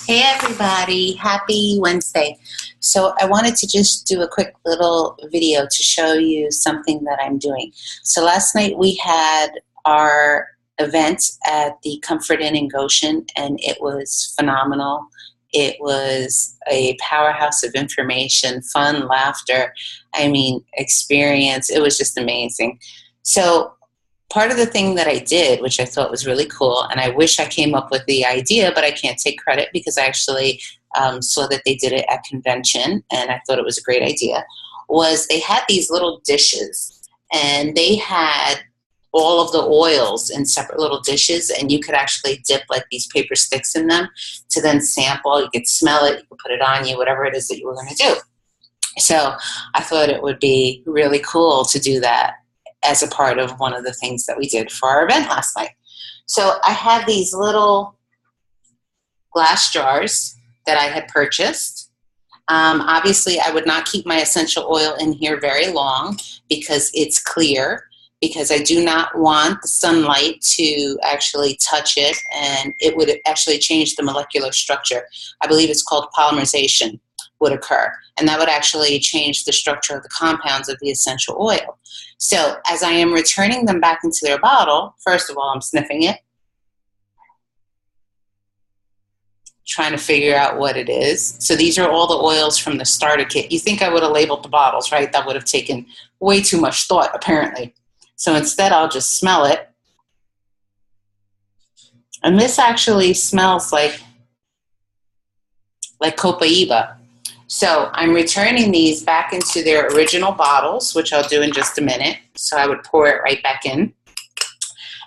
Hey everybody, happy Wednesday. So I wanted to just do a quick little video to show you something that I'm doing. So last night we had our event at the Comfort Inn in Goshen, and it was phenomenal. It was a powerhouse of information, fun, laughter, experience. It was just amazing. So part of the thing that I did, which I thought was really cool, and I wish I came up with the idea, but I can't take credit because I actually saw that they did it at convention, and I thought it was a great idea, was they had these little dishes, and they had all of the oils in separate little dishes, and you could actually dip like these paper sticks in them to then sample. You could smell it, you could put it on you, whatever it is that you were going to do. So I thought it would be really cool to do that as a part of one of the things that we did for our event last night. So I had these little glass jars that I had purchased. Obviously, I would not keep my essential oil in here very long because it's clear, because I do not want the sunlight to actually touch it, and it would actually change the molecular structure. I believe it's called polymerization would occur, and that would actually change the structure of the compounds of the essential oil. So as I am returning them back into their bottle, first of all, I'm sniffing it, trying to figure out what it is. So these are all the oils from the starter kit. You think I would have labeled the bottles, right? That would have taken way too much thought, apparently. So instead, I'll just smell it. And this actually smells like Copaiba. So I'm returning these back into their original bottles, which I'll do in just a minute. So I would pour it right back in.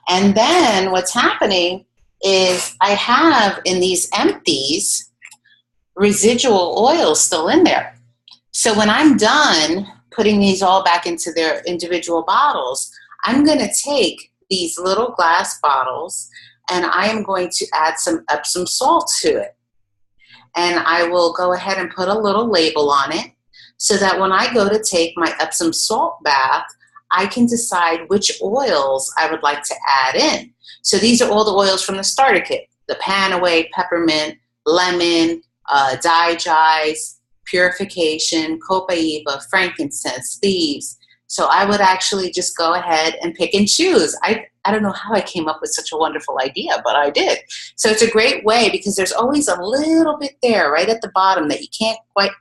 And then what's happening is I have in these empties residual oil still in there. So when I'm done putting these all back into their individual bottles, I'm going to take these little glass bottles and I am going to add some Epsom salt to it. And I will go ahead and put a little label on it so that when I go to take my Epsom salt bath, I can decide which oils I would like to add in. So these are all the oils from the starter kit: the Panaway, peppermint, lemon, digize, purification, copaiba, frankincense, thieves. So I would actually just go ahead and pick and choose. I don't know how I came up with such a wonderful idea, but I did. So it's a great way because there's always a little bit there right at the bottom that you can't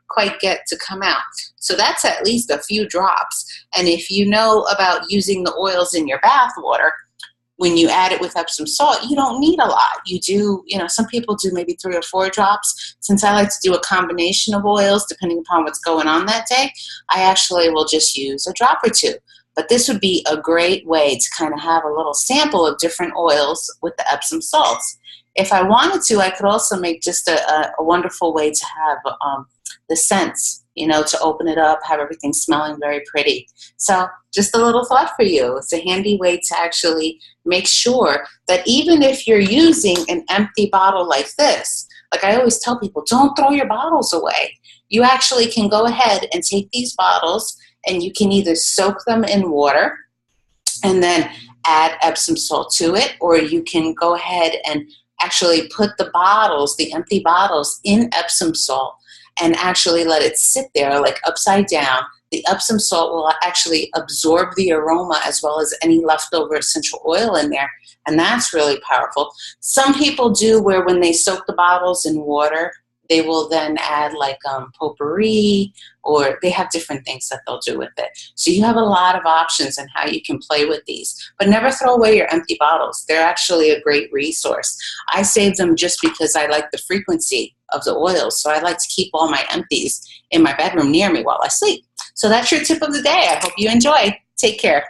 quite get to come out. So that's at least a few drops. And if you know about using the oils in your bath water, when you add it with Epsom salt, you don't need a lot. You do, some people do maybe 3 or 4 drops. Since I like to do a combination of oils, depending upon what's going on that day, I actually will just use a drop or 2. But this would be a great way to kind of have a little sample of different oils with the Epsom salts. If I wanted to, I could also make just a wonderful way to have the scents, to open it up, have everything smelling very pretty. So just a little thought for you. It's a handy way to actually make sure that even if you're using an empty bottle like this, like I always tell people, don't throw your bottles away. You actually can go ahead and take these bottles and you can either soak them in water and then add Epsom salt to it, or you can go ahead and actually put the bottles, the empty bottles, in Epsom salt and actually let it sit there like upside down. The Epsom salt will actually absorb the aroma as well as any leftover essential oil in there, and that's really powerful. Some people do where when they soak the bottles in water, they will then add like potpourri, or they have different things that they'll do with it. So you have a lot of options on how you can play with these. But never throw away your empty bottles. They're actually a great resource. I save them just because I like the frequency of the oils. So I like to keep all my empties in my bedroom near me while I sleep. So that's your tip of the day. I hope you enjoy. Take care.